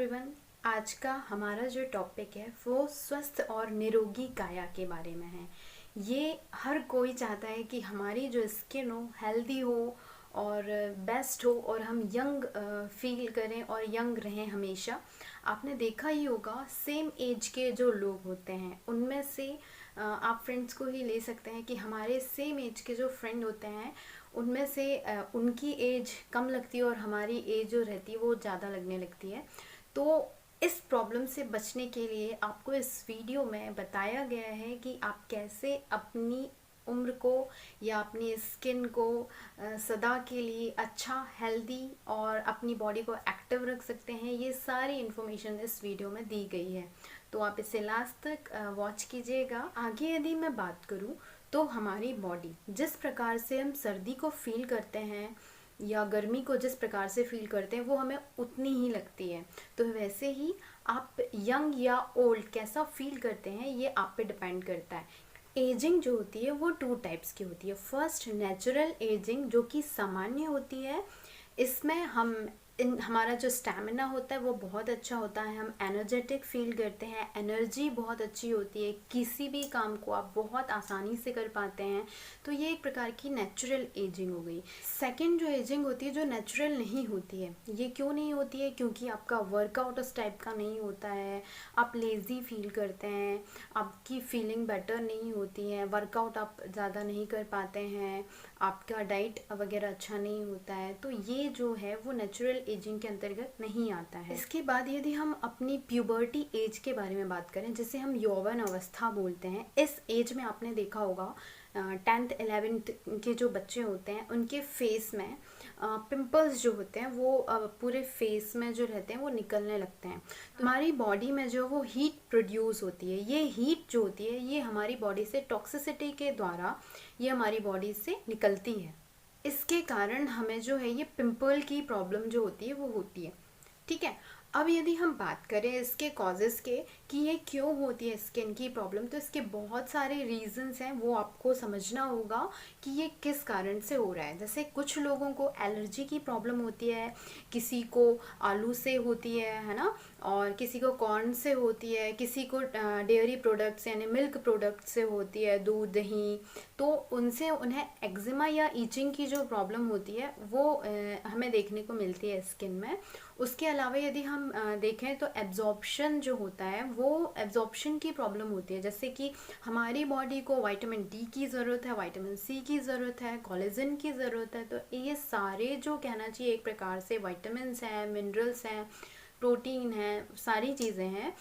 Everyone. आज का हमारा जो टॉपिक है वो स्वस्थ और निरोगी काया के बारे में है। ये हर कोई चाहता है कि हमारी जो स्किन हो हेल्दी हो और बेस्ट हो और हम यंग फील करें और यंग रहें हमेशा। आपने देखा ही होगा सेम एज के जो लोग होते हैं उनमें से आप फ्रेंड्स को ही ले सकते हैं कि हमारे सेम एज के जो फ्रेंड होते हैं उनमें से उनकी एज कम लगती है और हमारी एज जो रहती है वो ज़्यादा लगने लगती है। तो इस प्रॉब्लम से बचने के लिए आपको इस वीडियो में बताया गया है कि आप कैसे अपनी उम्र को या अपनी स्किन को सदा के लिए अच्छा हेल्दी और अपनी बॉडी को एक्टिव रख सकते हैं। ये सारी इन्फॉर्मेशन इस वीडियो में दी गई है, तो आप इसे लास्ट तक वॉच कीजिएगा। आगे यदि मैं बात करूं तो हमारी बॉडी जिस प्रकार से हम सर्दी को फील करते हैं या गर्मी को जिस प्रकार से फील करते हैं वो हमें उतनी ही लगती है। तो वैसे ही आप यंग या ओल्ड कैसा फील करते हैं ये आप पे डिपेंड करता है। एजिंग जो होती है वो टू टाइप्स की होती है। फर्स्ट नेचुरल एजिंग जो कि सामान्य होती है। इसमें हमारा जो स्टैमिना होता है वो बहुत अच्छा होता है, हम एनर्जेटिक फील करते हैं, एनर्जी बहुत अच्छी होती है, किसी भी काम को आप बहुत आसानी से कर पाते हैं। तो ये एक प्रकार की नेचुरल एजिंग हो गई। सेकंड जो एजिंग होती है जो नेचुरल नहीं होती है, ये क्यों नहीं होती है? क्योंकि आपका वर्कआउट उस टाइप का नहीं होता है, आप लेज़ी फील करते हैं, आपकी फीलिंग बेटर नहीं होती है, वर्कआउट आप ज़्यादा नहीं कर पाते हैं, आपका डाइट वगैरह अच्छा नहीं होता है। तो ये जो है वो नेचुरल एजिंग के अंतर्गत नहीं आता है। इसके बाद यदि हम अपनी प्यूबर्टी एज के बारे में बात करें जिसे हम यौवन अवस्था बोलते हैं, इस एज में आपने देखा होगा 10th 11th के जो बच्चे होते हैं उनके फेस में पिंपल्स जो होते हैं वो पूरे फेस में जो रहते हैं वो निकलने लगते हैं। हमारी बॉडी में जो वो हीट प्रोड्यूस होती है, ये हीट जो होती है ये हमारी बॉडी से टॉक्सिसिटी के द्वारा ये हमारी बॉडी से निकलती है। इसके कारण हमें जो है ये पिंपल की प्रॉब्लम जो होती है वो होती है। ठीक है, अब यदि हम बात करें इसके कॉजेज़ के कि ये क्यों होती है स्किन की प्रॉब्लम, तो इसके बहुत सारे रीजंस हैं, वो आपको समझना होगा कि ये किस कारण से हो रहा है। जैसे कुछ लोगों को एलर्जी की प्रॉब्लम होती है, किसी को आलू से होती है ना, और किसी को कॉर्न से होती है, किसी को डेयरी प्रोडक्ट्स यानी मिल्क प्रोडक्ट से होती है, दूध दही। तो उनसे उन्हें एक्जिमा या ईचिंग की जो प्रॉब्लम होती है वो हमें देखने को मिलती है स्किन में। उसके अलावा यदि हम देखें तो एब्जॉर्प्शन जो होता है वो एब्जॉर्प्शन की प्रॉब्लम होती है। जैसे कि हमारी बॉडी को विटामिन डी की ज़रूरत है, विटामिन सी की ज़रूरत है, कोलेजन की ज़रूरत है। तो ये सारे जो कहना चाहिए एक प्रकार से विटामिन्स हैं, मिनरल्स हैं, प्रोटीन है, सारी चीज़ें हैं,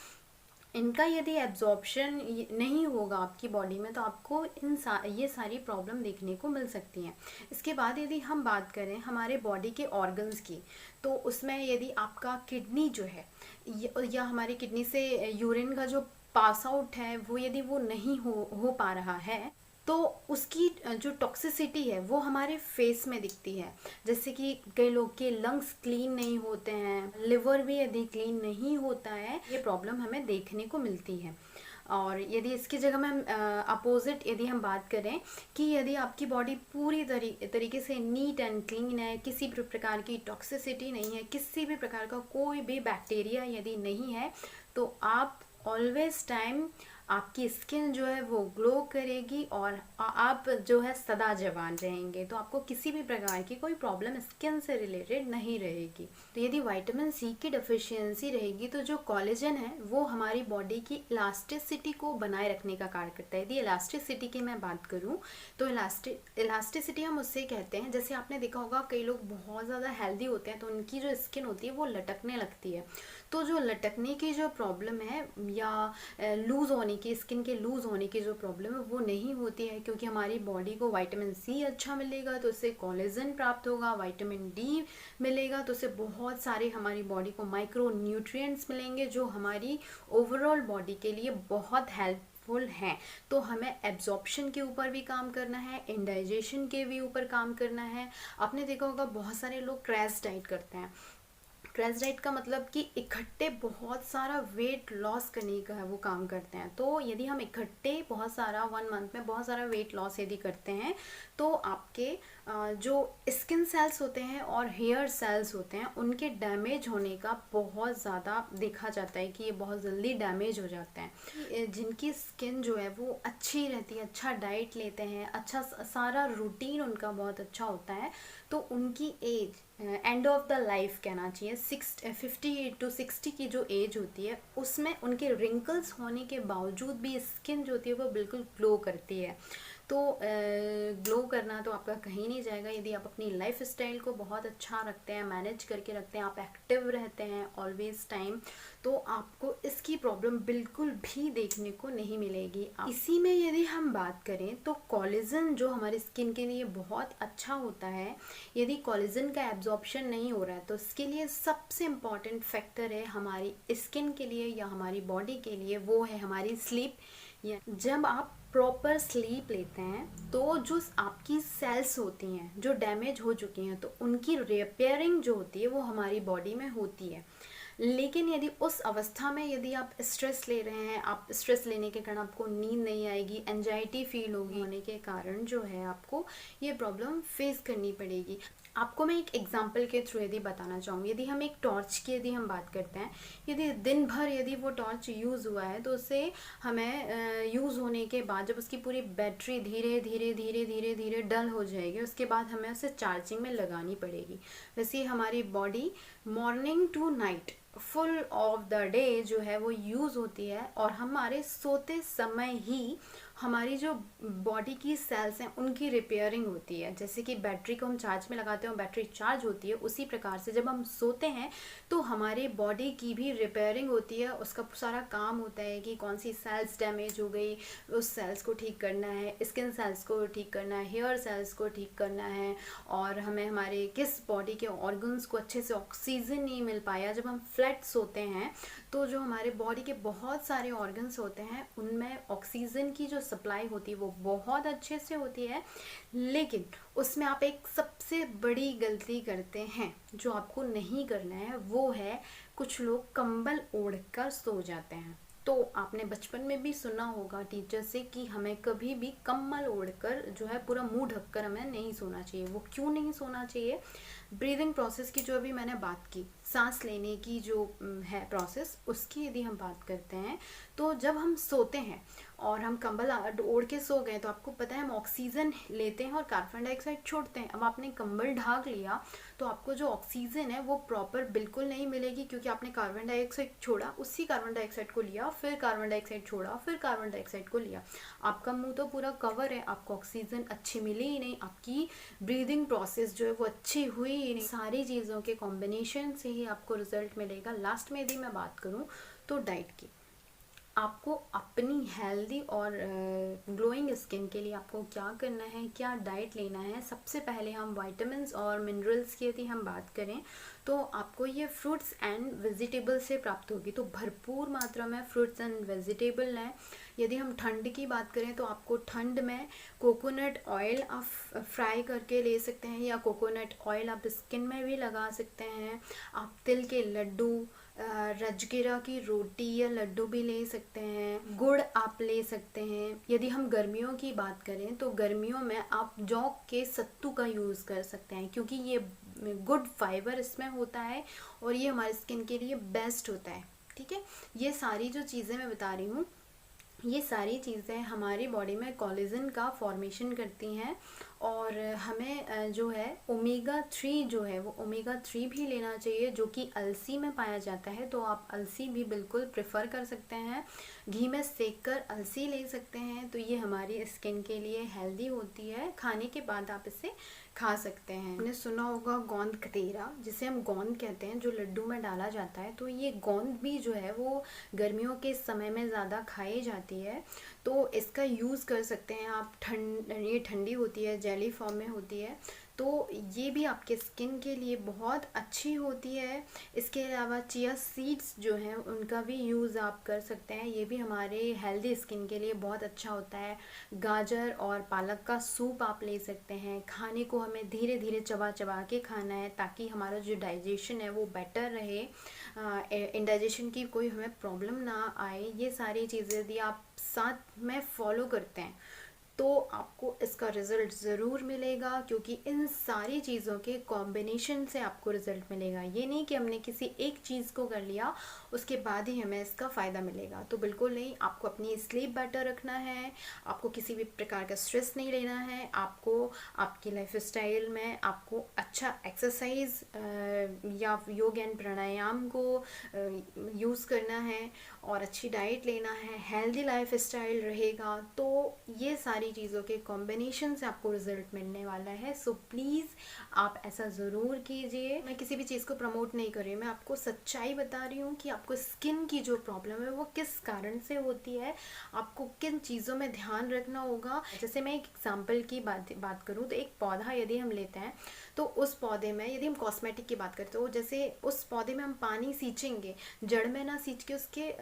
इनका यदि एब्जॉर्प्शन नहीं होगा आपकी बॉडी में तो आपको ये सारी प्रॉब्लम देखने को मिल सकती हैं। इसके बाद यदि हम बात करें हमारे बॉडी के ऑर्गन्स की, तो उसमें यदि आपका किडनी जो है या हमारी किडनी से यूरिन का जो पास आउट है वो यदि वो नहीं हो पा रहा है तो उसकी जो टॉक्सिसिटी है वो हमारे फेस में दिखती है। जैसे कि कई लोग के लंग्स क्लीन नहीं होते हैं, लिवर भी यदि क्लीन नहीं होता है, ये प्रॉब्लम हमें देखने को मिलती है। और यदि इसकी जगह में अपोजिट यदि हम बात करें कि यदि आपकी बॉडी पूरी तरीके से नीट एंड क्लीन है, किसी भी प्रकार की टॉक्सिसिटी नहीं है, किसी भी प्रकार का कोई भी बैक्टीरिया यदि नहीं है, तो आप ऑलवेज टाइम आपकी स्किन जो है वो ग्लो करेगी और आप जो है सदा जवान रहेंगे। तो आपको किसी भी प्रकार की कोई प्रॉब्लम स्किन से रिलेटेड नहीं रहेगी। तो यदि विटामिन सी की डेफिशिएंसी रहेगी तो जो कोलेजन है वो हमारी बॉडी की इलास्टिसिटी को बनाए रखने का कार्य करता है। यदि इलास्टिसिटी की मैं बात करूं तो इलास्टिसिटी हम उससे कहते हैं, जैसे आपने देखा होगा कई लोग बहुत ज़्यादा हेल्दी होते हैं तो उनकी जो स्किन होती है वो लटकने लगती है। तो जो लटकने की जो प्रॉब्लम है या लूज़ होने की, स्किन के लूज़ होने की जो प्रॉब्लम है वो नहीं होती है, क्योंकि हमारी बॉडी को विटामिन सी अच्छा मिलेगा तो उससे कोलेजन प्राप्त होगा, विटामिन डी मिलेगा तो उससे बहुत सारे हमारी बॉडी को माइक्रो न्यूट्रिएंट्स मिलेंगे जो हमारी ओवरऑल बॉडी के लिए बहुत हेल्पफुल हैं। तो हमें एब्जॉर्प्शन के ऊपर भी काम करना है, इंडाइजेशन के भी ऊपर काम करना है। आपने देखा होगा बहुत सारे लोग क्रैश डाइट करते हैं। क्रैश डाइट का मतलब कि इकट्ठे बहुत सारा वेट लॉस करने का है वो काम करते हैं। तो यदि हम इकट्ठे बहुत सारा 1 मंथ में बहुत सारा वेट लॉस यदि करते हैं तो आपके जो स्किन सेल्स होते हैं और हेयर सेल्स होते हैं उनके डैमेज होने का बहुत ज़्यादा देखा जाता है कि ये बहुत जल्दी डैमेज हो जाते हैं। जिनकी स्किन जो है वो अच्छी रहती है, अच्छा डाइट लेते हैं, अच्छा सारा रूटीन उनका बहुत अच्छा होता है, तो उनकी age end of the life कहना चाहिए 58 to 60 की जो एज होती है उसमें उनके रिंकल्स होने के बावजूद भी स्किन जो होती है वो बिल्कुल ग्लो करती है। तो ग्लो करना तो आपका कहीं नहीं जाएगा यदि आप अपनी लाइफ स्टाइल को बहुत अच्छा रखते हैं, मैनेज करके रखते हैं, आप एक्टिव रहते हैं ऑलवेज टाइम, तो आपको इसकी प्रॉब्लम बिल्कुल भी देखने को नहीं मिलेगी। इसी में यदि हम बात करें तो कोलेजन जो हमारी स्किन के लिए बहुत अच्छा होता है, यदि कोलेजन का एब्जॉर्प्शन नहीं हो रहा है तो इसके लिए सबसे इम्पॉर्टेंट फैक्टर है हमारी स्किन के लिए या हमारी बॉडी के लिए, वो है हमारी स्लीप। जब आप प्रॉपर स्लीप लेते हैं तो जो आपकी सेल्स होती हैं जो डैमेज हो चुकी हैं तो उनकी रिपेयरिंग जो होती है वो हमारी बॉडी में होती है। लेकिन यदि उस अवस्था में यदि आप स्ट्रेस ले रहे हैं, आप स्ट्रेस लेने के कारण आपको नींद नहीं आएगी, एंजाइटी फील होगी, होने के कारण जो है आपको ये प्रॉब्लम फेस करनी पड़ेगी। आपको मैं एक एग्जांपल के थ्रू यदि बताना चाहूँगी, यदि हम एक टॉर्च की यदि हम बात करते हैं, यदि दिन भर यदि वो टॉर्च यूज़ हुआ है तो उससे हमें यूज़ होने के बाद जब उसकी पूरी बैटरी धीरे धीरे धीरे धीरे धीरे डल हो जाएगी उसके बाद हमें उसे चार्जिंग में लगानी पड़ेगी। वैसे हमारी body morning to night full of the day जो है वो यूज़ होती है और हमारे सोते समय ही हमारी जो बॉडी की सेल्स हैं उनकी रिपेयरिंग होती है। जैसे कि बैटरी को हम चार्ज में लगाते हैं और बैटरी चार्ज होती है, उसी प्रकार से जब हम सोते हैं तो हमारे बॉडी की भी रिपेयरिंग होती है। उसका सारा काम होता है कि कौन सी सेल्स डैमेज हो गई उस सेल्स को ठीक करना है, स्किन सेल्स को ठीक करना है, हेयर सेल्स को ठीक करना है, और हमें हमारे किस बॉडी के ऑर्गन्स को अच्छे से ऑक्सीजन नहीं मिल पाया। जब हम फ्लैट सोते हैं तो जो हमारे बॉडी के बहुत सारे ऑर्गन्स होते हैं उनमें ऑक्सीजन की जो सप्लाई होती है वो बहुत अच्छे से होती है, लेकिन उसमें आप एक सबसे बड़ी गलती करते हैं जो आपको नहीं करना है, वो है कुछ लोग कंबल ओढ़कर सो जाते हैं। तो आपने बचपन में भी सुना होगा टीचर से कि हमें कभी भी कंबल ओढ़कर जो है पूरा मुंह ढककर हमें नहीं सोना चाहिए। वो क्यों नहीं सोना चाहिए? ब्रीदिंग प्रोसेस की जो अभी मैंने बात की, सांस लेने की जो है प्रोसेस, उसकी यदि हम बात करते हैं तो जब हम सोते हैं और हम कंबल ओढ़ के सो गए तो आपको पता है हम ऑक्सीजन लेते हैं और कार्बन डाइऑक्साइड छोड़ते हैं। अब आपने कंबल ढाक लिया तो आपको जो ऑक्सीजन है वो प्रॉपर बिल्कुल नहीं मिलेगी, क्योंकि आपने कार्बन डाइऑक्साइड छोड़ा, उसी कार्बन डाइऑक्साइड को लिया, फिर कार्बन डाइऑक्साइड छोड़ा, फिर कार्बन डाइऑक्साइड को लिया। आपका मुंह तो पूरा कवर है, आपको ऑक्सीजन अच्छी मिली ही नहीं, आपकी ब्रीदिंग प्रोसेस जो है वो अच्छी हुई ही नहीं। सारी चीज़ों के कॉम्बिनेशन से ही आपको रिजल्ट मिलेगा। लास्ट में यदि मैं बात करूँ तो डाइट की, आपको अपनी हेल्दी और ग्लोइंग स्किन के लिए आपको क्या करना है, क्या डाइट लेना है। सबसे पहले हम विटामिन्स और मिनरल्स की यदि हम बात करें तो आपको ये फ्रूट्स एंड वेजिटेबल से प्राप्त होगी, तो भरपूर मात्रा में फ्रूट्स एंड वेजिटेबल लें। यदि हम ठंड की बात करें तो आपको ठंड में कोकोनट ऑयल आप फ्राई करके ले सकते हैं, या कोकोनट ऑयल आप स्किन में भी लगा सकते हैं। आप तिल के लड्डू, राजगिरा की रोटी या लड्डू भी ले सकते हैं, गुड़ आप ले सकते हैं। यदि हम गर्मियों की बात करें तो गर्मियों में आप जौ के सत्तू का यूज़ कर सकते हैं, क्योंकि ये गुड फाइबर इसमें होता है और ये हमारी स्किन के लिए बेस्ट होता है। ठीक है, ये सारी जो चीज़ें मैं बता रही हूँ ये सारी चीज़ें हमारी बॉडी में कोलेजन का फॉर्मेशन करती हैं, और हमें जो है ओमेगा 3 जो है वो ओमेगा 3 भी लेना चाहिए, जो कि अलसी में पाया जाता है। तो आप अलसी भी बिल्कुल प्रेफर कर सकते हैं, घी में सेक कर अलसी ले सकते हैं। तो ये हमारी स्किन के लिए हेल्दी होती है, खाने के बाद आप इसे खा सकते हैं। आपने सुना होगा गोंद कतीरा, जिसे हम गोंद कहते हैं, जो लड्डू में डाला जाता है। तो ये गोंद भी जो है वो गर्मियों के समय में ज़्यादा खाई जाती है, तो इसका यूज़ कर सकते हैं आप। ये ठंडी होती है, जेली फॉर्म में होती है, तो ये भी आपके स्किन के लिए बहुत अच्छी होती है। इसके अलावा चिया सीड्स जो हैं उनका भी यूज़ आप कर सकते हैं, ये भी हमारे हेल्दी स्किन के लिए बहुत अच्छा होता है। गाजर और पालक का सूप आप ले सकते हैं। खाने को हमें धीरे धीरे चबा चबा के खाना है ताकि हमारा जो डाइजेशन है वो बेटर रहे, इंडाइजेशन की कोई हमें प्रॉब्लम ना आए। ये सारी चीज़ें यदि आप साथ में फॉलो करते हैं तो आपको इसका रिज़ल्ट ज़रूर मिलेगा, क्योंकि इन सारी चीज़ों के कॉम्बिनेशन से आपको रिज़ल्ट मिलेगा। ये नहीं कि हमने किसी एक चीज़ को कर लिया उसके बाद ही हमें इसका फ़ायदा मिलेगा, तो बिल्कुल नहीं। आपको अपनी स्लीप बेटर रखना है, आपको किसी भी प्रकार का स्ट्रेस नहीं लेना है, आपको आपकी लाइफ स्टाइल में आपको अच्छा एक्सरसाइज या योग एंड प्राणायाम को यूज़ करना है और अच्छी डाइट लेना है, हेल्दी लाइफ स्टाइल रहेगा, तो ये सारी चीज़ों के कॉम्बिनेशन से आपको रिजल्ट मिलने वाला है। सो प्लीज़ आप ऐसा ज़रूर कीजिए। मैं किसी भी चीज़ को प्रमोट नहीं कर रही हूँ, मैं आपको सच्चाई बता रही हूँ कि आपको स्किन की जो प्रॉब्लम है वो किस कारण से होती है, आपको किन चीज़ों में ध्यान रखना होगा। जैसे मैं एक एग्जाम्पल की बात करूँ तो एक पौधा यदि हम लेते हैं तो उस पौधे में यदि हम कॉस्मेटिक की बात करते हो, जैसे उस पौधे में हम पानी सींचेंगे, जड़ में ना सींच के उसके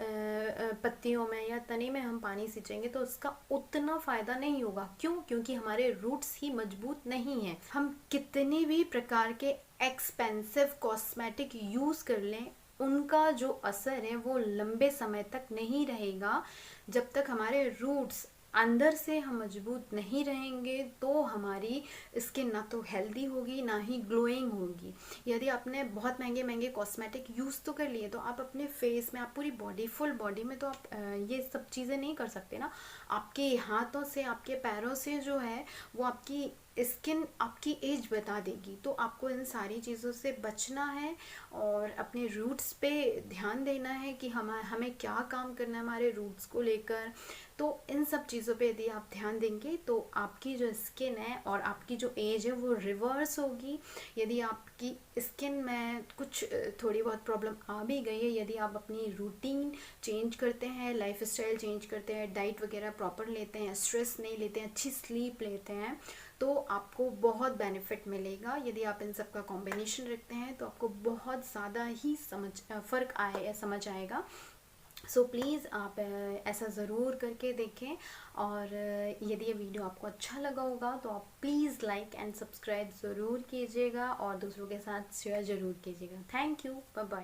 पत्तियों में या तने में हम पानी सींचेंगे तो उसका उतना फ़ायदा नहीं होगा। क्यों? क्योंकि हमारे रूट्स ही मजबूत नहीं हैं। हम कितने भी प्रकार के एक्सपेंसिव कॉस्मेटिक यूज़ कर लें, उनका जो असर है वो लंबे समय तक नहीं रहेगा। जब तक हमारे रूट्स अंदर से हम मजबूत नहीं रहेंगे तो हमारी स्किन ना तो हेल्दी होगी ना ही ग्लोइंग होगी। यदि आपने बहुत महंगे महंगे कॉस्मेटिक यूज़ तो कर लिए, तो आप अपने फेस में, आप पूरी बॉडी, फुल बॉडी में तो आप ये सब चीज़ें नहीं कर सकते ना। आपके हाथों से, आपके पैरों से जो है वो आपकी स्किन आपकी एज बता देगी। तो आपको इन सारी चीज़ों से बचना है और अपने रूट्स पे ध्यान देना है कि हमें क्या काम करना है हमारे रूट्स को लेकर। तो इन सब चीज़ों पे यदि आप ध्यान देंगे तो आपकी जो स्किन है और आपकी जो एज है वो रिवर्स होगी। यदि आपकी स्किन में कुछ थोड़ी बहुत प्रॉब्लम आ भी गई है, यदि आप अपनी रूटीन चेंज करते हैं, लाइफ स्टाइल चेंज करते हैं, डाइट वगैरह प्रॉपर लेते हैं, स्ट्रेस नहीं लेते हैं, अच्छी स्लीप लेते हैं, तो आपको बहुत बेनिफिट मिलेगा। यदि आप इन सब का कॉम्बिनेशन रखते हैं तो आपको बहुत ज़्यादा ही समझ आएगा। सो प्लीज़ आप ऐसा ज़रूर करके देखें। और यदि ये वीडियो आपको अच्छा लगा होगा तो आप प्लीज़ लाइक एंड सब्सक्राइब ज़रूर कीजिएगा और दूसरों के साथ शेयर ज़रूर कीजिएगा। Thank you, bye bye.